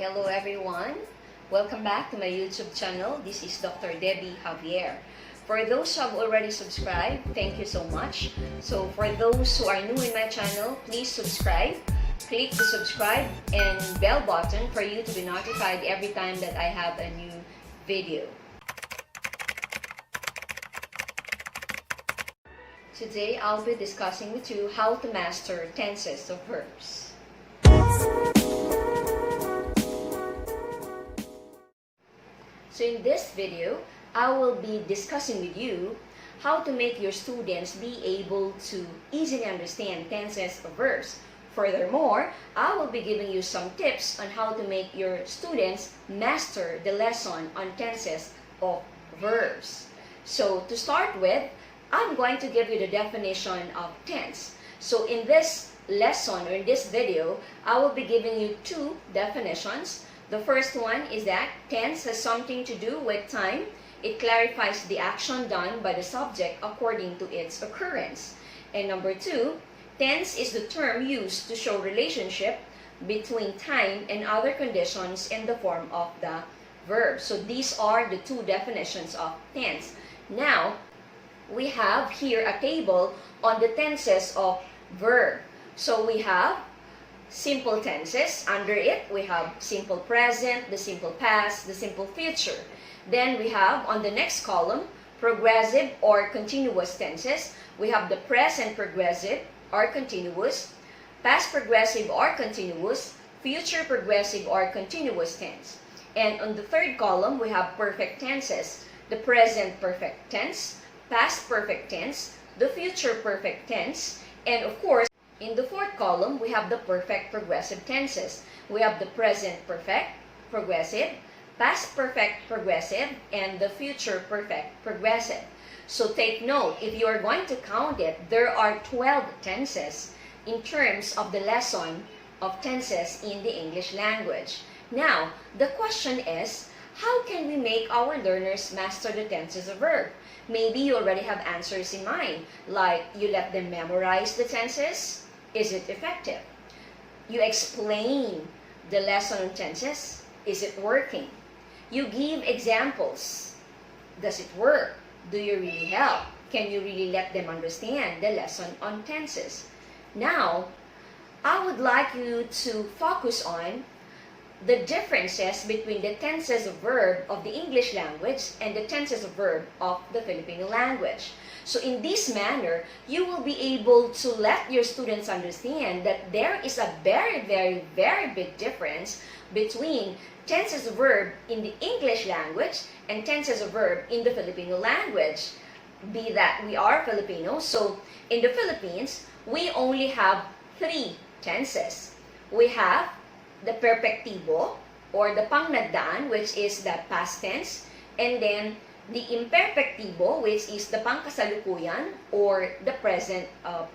hello everyone. Welcome back to my YouTube channel. This is Dr. Debbie Javier. For those who have already subscribed, thank you so much. So for those who are new in my channel, please subscribe. Click the subscribe and bell button for you to be notified every time that I have a new video. Today, I'll be discussing with you how to master tenses of verbs. So in this video, I will be discussing with you how to make your students be able to easily understand tenses of verbs. Furthermore, I will be giving you some tips on how to make your students master the lesson on tenses of verbs. So to start with, I'm going to give you the definition of tense. So in this lesson or in this video, I will be giving you two definitions. The first one is that tense has something to do with time. It clarifies the action done by the subject according to its occurrence. And number two, tense is the term used to show relationship between time and other conditions in the form of the verb. So these are the two definitions of tense. Now, we have here a table on the tenses of verb. So we have simple tenses. Under it, we have simple present, the simple past, the simple future. Then we have on the next column, progressive or continuous tenses. We have the present progressive or continuous, past progressive or continuous, future progressive or continuous tense. And on the third column, we have perfect tenses, the present perfect tense, past perfect tense, the future perfect tense, and of course, in the fourth column, we have the perfect progressive tenses. We have the present perfect progressive, past perfect progressive, and the future perfect progressive. So take note, if you are going to count it, there are 12 tenses in terms of the lesson of tenses in the English language. Now, the question is, how can we make our learners master the tenses of verb? Maybe you already have answers in mind, like you let them memorize the tenses. Is it effective? You explain the lesson on tenses. Is it working? You give examples. Does it work? Do you really help? Can you really let them understand the lesson on tenses? Now, I would like you to focus on the differences between the tenses of verb of the English language and the tenses of verb of the Filipino language. So in this manner, you will be able to let your students understand that there is a very big difference between tenses of verb in the English language and tenses of verb in the Filipino language. Be that we are Filipinos, so in the Philippines, we only have 3 tenses. We have the perfectivo or the pangnagdaan, which is the past tense, and then the imperfectivo, which is the pangkasalukuyan or the present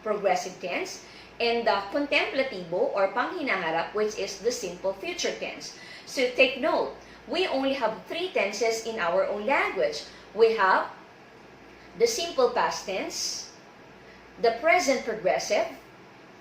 progressive tense, and the contemplativo or panghinaharap, which is the simple future tense. So take note, we only have 3 tenses in our own language. We have the simple past tense, the present progressive,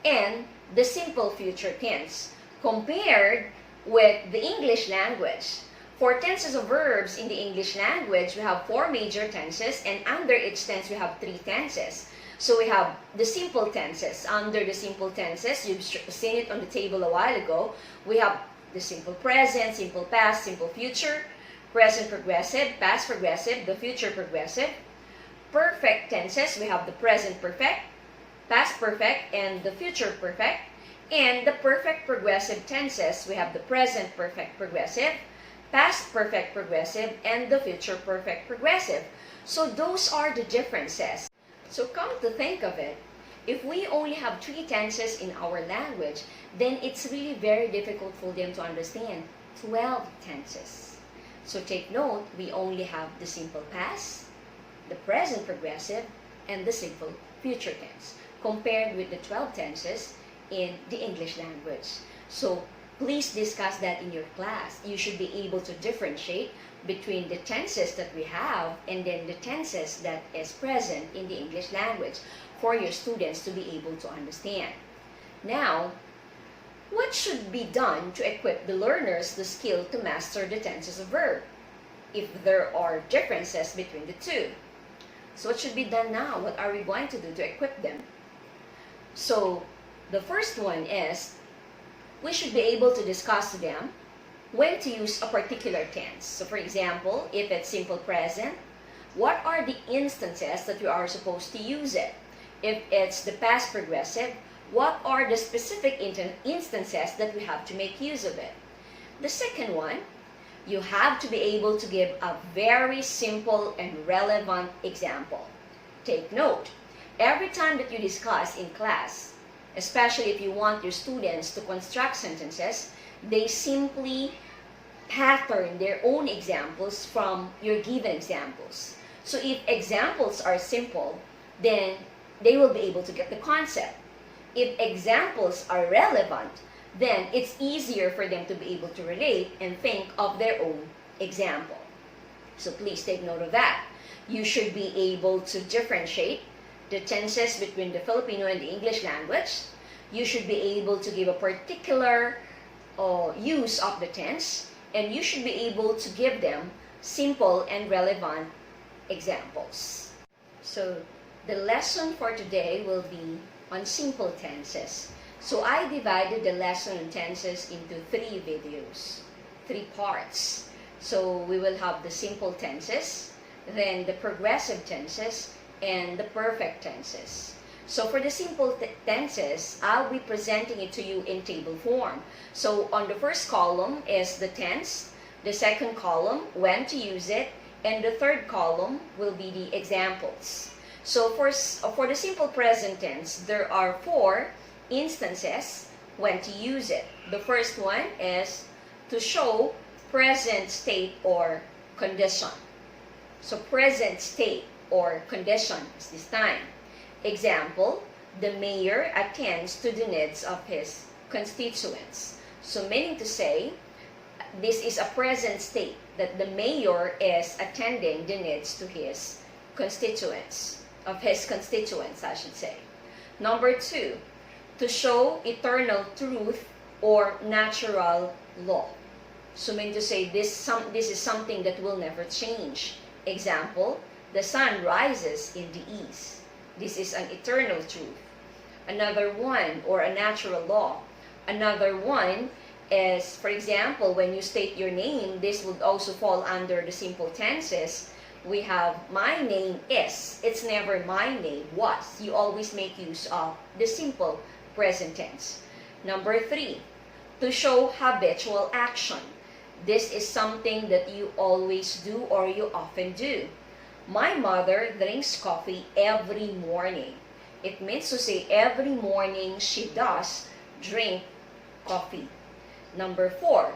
and the simple future tense, compared with the English language. For tenses of verbs in the English language, we have 4 major tenses, and under each tense, we have 3 tenses. So we have the simple tenses. Under the simple tenses, you've seen it on the table a while ago, we have the simple present, simple past, simple future, present progressive, past progressive, the future progressive. Perfect tenses, we have the present perfect, past perfect, and the future perfect. And the perfect progressive tenses, we have the present perfect progressive, past perfect progressive, and the future perfect progressive. So those are the differences. So come to think of it, if we only have 3 tenses in our language, then it's really very difficult for them to understand 12 tenses. So take note, we only have the simple past, the present progressive, and the simple future tense, compared with the 12 tenses in the English language. So please discuss that in your class. You should be able to differentiate between the tenses that we have and then the tenses that is present in the English language for your students to be able to understand. Now, What should be done to equip the learners the skill to master the tenses of verb, if there are differences between the two? So what should be done now? What are we going to do to equip them? So the first one is, we should be able to discuss to them when to use a particular tense. So for example, if it's simple present, what are the instances that you are supposed to use it? If it's the past progressive, what are the specific instances that we have to make use of it? The second one, you have to be able to give a very simple and relevant example. Take note, every time that you discuss in class, especially if you want your students to construct sentences, they simply pattern their own examples from your given examples. So if examples are simple, then they will be able to get the concept. If examples are relevant, then it's easier for them to be able to relate and think of their own example. So please take note of that. You should be able to differentiate the tenses between the Filipino and the English language. You should be able to give a particular use of the tense, and you should be able to give them simple and relevant examples. So the lesson for today will be on simple tenses. So I divided the lesson on tenses into 3 videos, 3 parts. So we will have the simple tenses, then the progressive tenses, and the perfect tenses. So for the simple tenses, I'll be presenting it to you in table form. So on the first column is the tense, the second column, when to use it, and the third column will be the examples. So for the simple present tense, there are 4 instances when to use it. The first one is to show present state or condition. So present state or condition is this time. Example, the mayor attends to the needs of his constituents. So meaning to say, this is a present state that the mayor is attending the needs to his constituents, I should say. Number 2, to show eternal truth or natural law. So meaning to say, this is something that will never change. Example, the sun rises in the east. This is an eternal truth. Another one, or a natural law. Another one is, for example, when you state your name, this would also fall under the simple tenses. We have, my name is. It's never my name was. You always make use of the simple present tense. Number 3, to show habitual action. This is something that you always do or you often do. My mother drinks coffee every morning. It means to say every morning she does drink coffee. Number 4,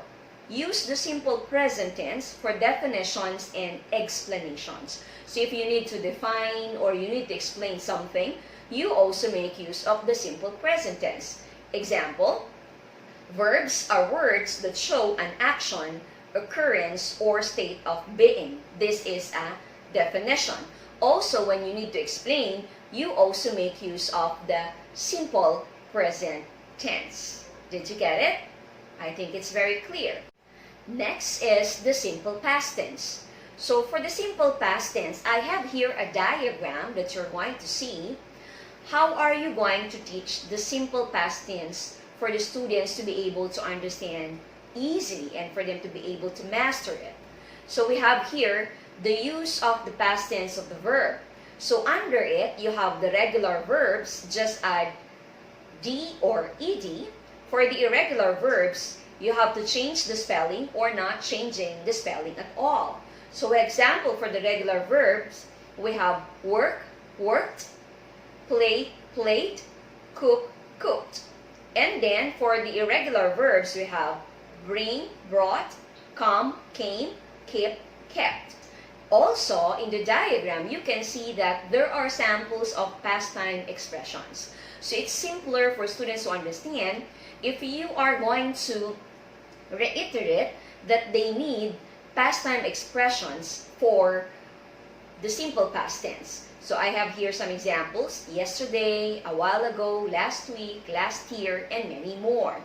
use the simple present tense for definitions and explanations. So if you need to define or you need to explain something, you also make use of the simple present tense. Example, verbs are words that show an action, occurrence, or state of being. This is a definition. Also, when you need to explain, you also make use of the simple present tense. Did you get it? I think it's very clear. Next is the simple past tense. So for the simple past tense, I have here a diagram that you're going to see. How are you going to teach the simple past tense for the students to be able to understand easily and for them to be able to master it? So we have here the use of the past tense of the verb. So under it, you have the regular verbs, just add D or ED. For the irregular verbs, you have to change the spelling or not changing the spelling at all. So example for the regular verbs, we have work, worked, play, played, cook, cooked. And then for the irregular verbs, we have bring, brought, come, came, keep, kept. Also, in the diagram, you can see that there are samples of past time expressions. So it's simpler for students to understand if you are going to reiterate that they need past time expressions for the simple past tense. So I have here some examples: yesterday, a while ago, last week, last year, and many more.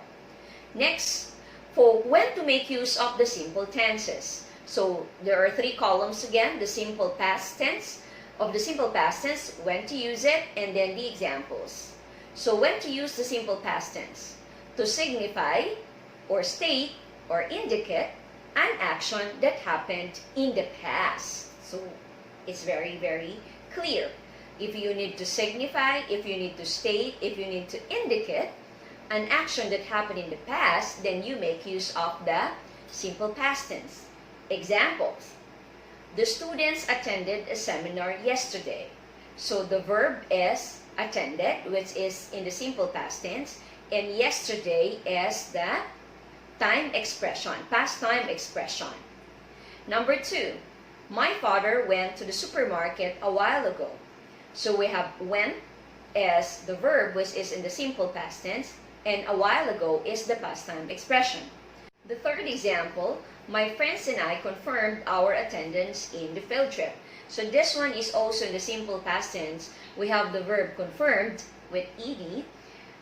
Next, for when to make use of the simple tenses. So there are 3 columns again, the simple past tense, of the simple past tense, when to use it, and then the examples. So when to use the simple past tense? To signify or state or indicate an action that happened in the past. So it's very, very clear. If you need to signify, if you need to state, if you need to indicate an action that happened in the past, then you make use of the simple past tense. Examples. The students attended a seminar yesterday. So the verb is attended, which is in the simple past tense, and yesterday is the time expression, past time expression. Number 2, my father went to the supermarket a while ago. So we have went as the verb, which is in the simple past tense, and a while ago is the past time expression. The third example, my friends and I confirmed our attendance in the field trip. So this one is also in the simple past tense. We have the verb confirmed with ed,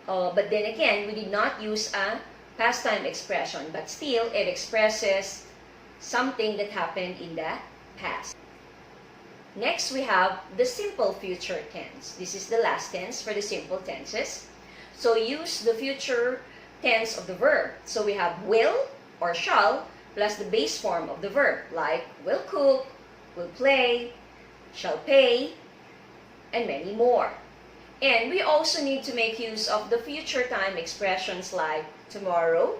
but then again, we did not use a past time expression, but still it expresses something that happened in the past. Next, we have the simple future tense. This is the last tense for the simple tenses. So use the future tense of the verb. So we have will or shall plus the base form of the verb, like will cook, will play, shall pay, and many more. And we also need to make use of the future time expressions like tomorrow,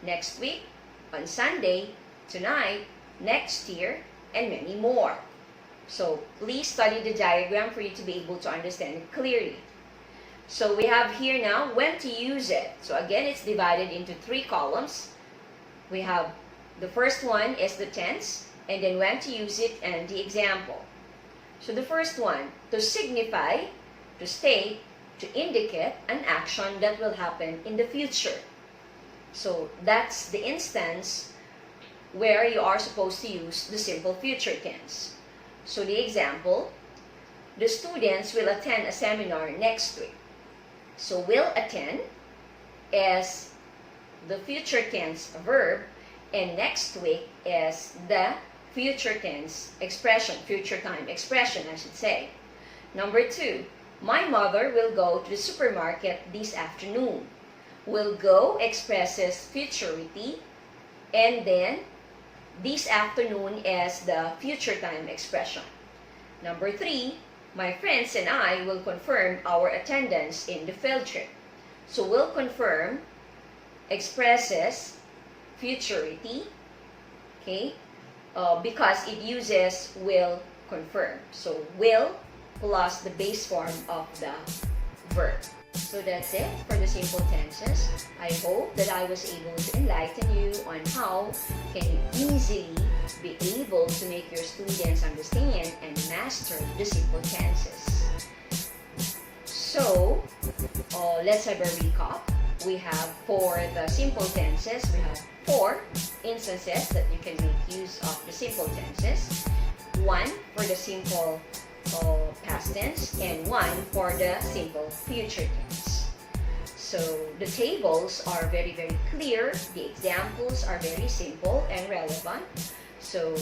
next week, on Sunday, tonight, next year, and many more. So please study the diagram for you to be able to understand it clearly. So we have here now when to use it. So again, it's divided into 3 columns. We have the first one is the tense, and then when to use it and the example. So the first one, to signify, to state, to indicate an action that will happen in the future. So that's the instance where you are supposed to use the simple future tense. So the example, the students will attend a seminar next week. So will attend is the future tense verb, and next week is the future tense expression, future time expression, I should say. Number 2, my mother will go to the supermarket this afternoon. Will go expresses futurity, and then this afternoon is the future time expression. Number 3, my friends and I will confirm our attendance in the field trip. So will confirm expresses futurity, okay, because it uses will confirm. So will plus the base form of the verb. So that's it for the simple tenses. I hope that I was able to enlighten you on how can you easily be able to make your students understand and master the simple tenses. So let's have a recap. We have for the simple tenses, we have 4 instances that you can make use of the simple tenses. 1 for the simple past tense and 1 for the simple future tense. So the tables are very, very clear. The examples are very simple and relevant. So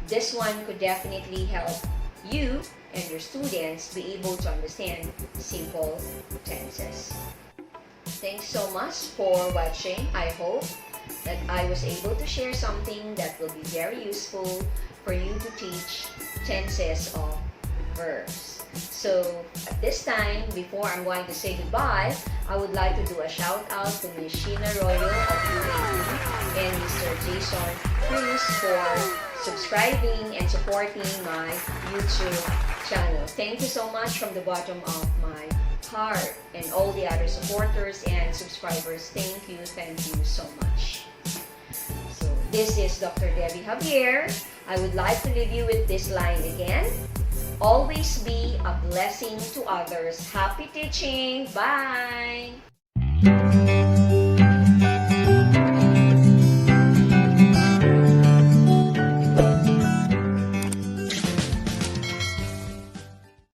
this one could definitely help you and your students be able to understand simple tenses. Thanks so much for watching. I hope that I was able to share something that will be very useful for you to teach tenses of verbs. So at this time, before I'm going to say goodbye, I would like to do a shout out to Ms. Sheena Royal of UAE and Mr. Jason Cruz for subscribing and supporting my YouTube channel. Thank you so much from the bottom of my heart, and all the other supporters and subscribers. Thank you so much. So this is Dr. Debbie Javier. I would like to leave you with this line again. Always be a blessing to others. Happy teaching. Bye.